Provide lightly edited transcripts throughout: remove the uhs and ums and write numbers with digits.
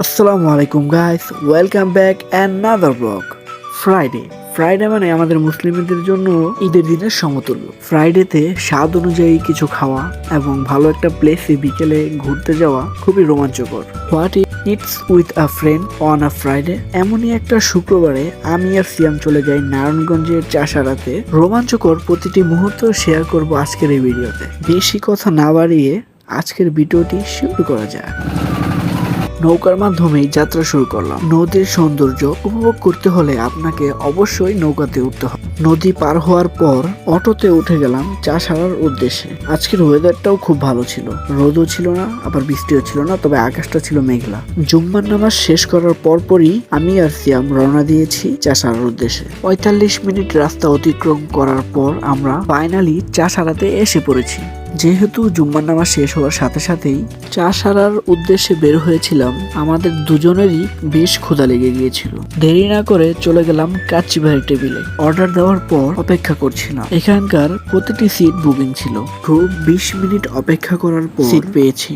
আসসালামু আলাইকুম guys, welcome back another blog. Friday মানে আমাদের মুসলিমদের জন্য ঈদের দিনের সমতুল্য। ফ্রাইডেতে স্বাদ অনুযায়ী কিছু খাওয়া এবং ভালো একটা প্লেসে বিকেলে ঘুরতে যাওয়া খুবই রোমাঞ্চকর। What it's with a friend on a Friday, এমনই একটা শুক্রবারে আমি আর সিয়াম চলে যাই নারায়ণগঞ্জের চাষারাতে। রোমাঞ্চকর প্রতিটি মুহূর্ত শেয়ার করব আজকের এই ভিডিওতে। বেশি কথা না বাড়িয়ে আজকের ভিডিওটি শুরু করা যায়। নৌকার মাধ্যমেই যাত্রা শুরু করলাম। নদীর সৌন্দর্য উপভোগ করতে হলে আপনাকে অবশ্যই নৌকাতে উঠতে হবে। নদী পার হওয়ার পর অটোতে উঠে গেলাম চাষারার উদ্দেশ্যে। আজকের ওয়েদারটাও খুব ভালো ছিল, রোদও ছিল না আবার বৃষ্টিও ছিল না, তবে আকাশটা ছিল মেঘলা। জুম্মার নামাজ শেষ করার পরপরই আমি আর সিয়াম রওনা দিয়েছি চাষারার উদ্দেশ্যে। ৪৫ মিনিট রাস্তা অতিক্রম করার পর আমরা ফাইনালি চাষারাতে এসে পড়েছি। যেহেতু জুম্মার নামাজ শেষ হওয়ার সাথে সাথেই চাষারার উদ্দেশ্যে বের হয়েছিলাম, আমাদের দুজনেরই বেশ ক্ষুধা লেগে গিয়েছিল। দেরি না করে চলে গেলাম কাচ্চি ভাইয়ের টেবিলে। অর্ডার দেওয়ার পর অপেক্ষা করছিলাম। এখানকার প্রতিটি সিট বুকিং ছিল। খুব ২০ মিনিট অপেক্ষা করার পর সিট পেয়েছি।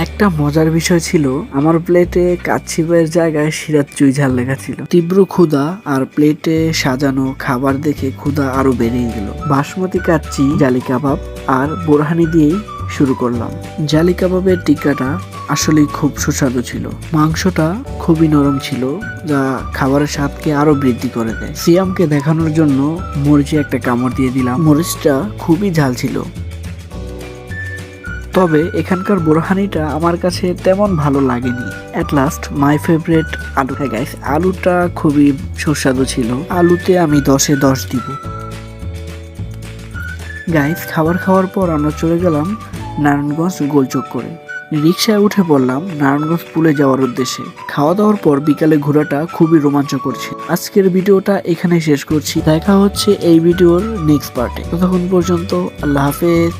একটা মজার বিষয় ছিল, আমার প্লেটে কাচ্চি ভাইয়ের জায়গায় সিরাত চুই ঝাল লেখা ছিল। তীব্র ক্ষুধা আর প্লেটে সাজানো খাবার দেখে ক্ষুধা আরো বেড়েই গেল। বাসমতি কাচ্চি, জালি কাবাব আর বোরহানি দিয়েই শুরু করলাম। জালি কাবাবের টিক্কাটা আসলেই খুব সুস্বাদু ছিল। মাংসটা খুবই নরম ছিল, যা খাবারের স্বাদকে আরো বৃদ্ধি করে দেয়। সিয়ামকে দেখানোর জন্য মরিচে একটা কামড় দিয়ে দিলাম। মরিচটা খুবই ঝাল ছিল। তবে এখানকার বোরহানিটা আমার কাছে তেমন ভালো লাগেনি। এট লাস্ট মাই ফেভারিট আলু। হ্যাঁ গাইস, আলুটা খুবই সুস্বাদু ছিল। আলুতে আমি 10-এ 10 দিব। গাইস, খাবার খাওয়ার পর আমরা চলে গেলাম নারায়ণগঞ্জ গোলচক্করে। রিক্সায় উঠে পড়লাম নারায়ণগঞ্জ পুলে যাওয়ার উদ্দেশ্যে। খাওয়া দাওয়ার পর বিকালে ঘোরাটা খুবই রোমাঞ্চকর ছিল। আজকের ভিডিওটা এখানে শেষ করছি। দেখা হচ্ছে এই ভিডিওর নেক্সট পার্টে। ততক্ষণ পর্যন্ত আল্লাহ হাফেজ।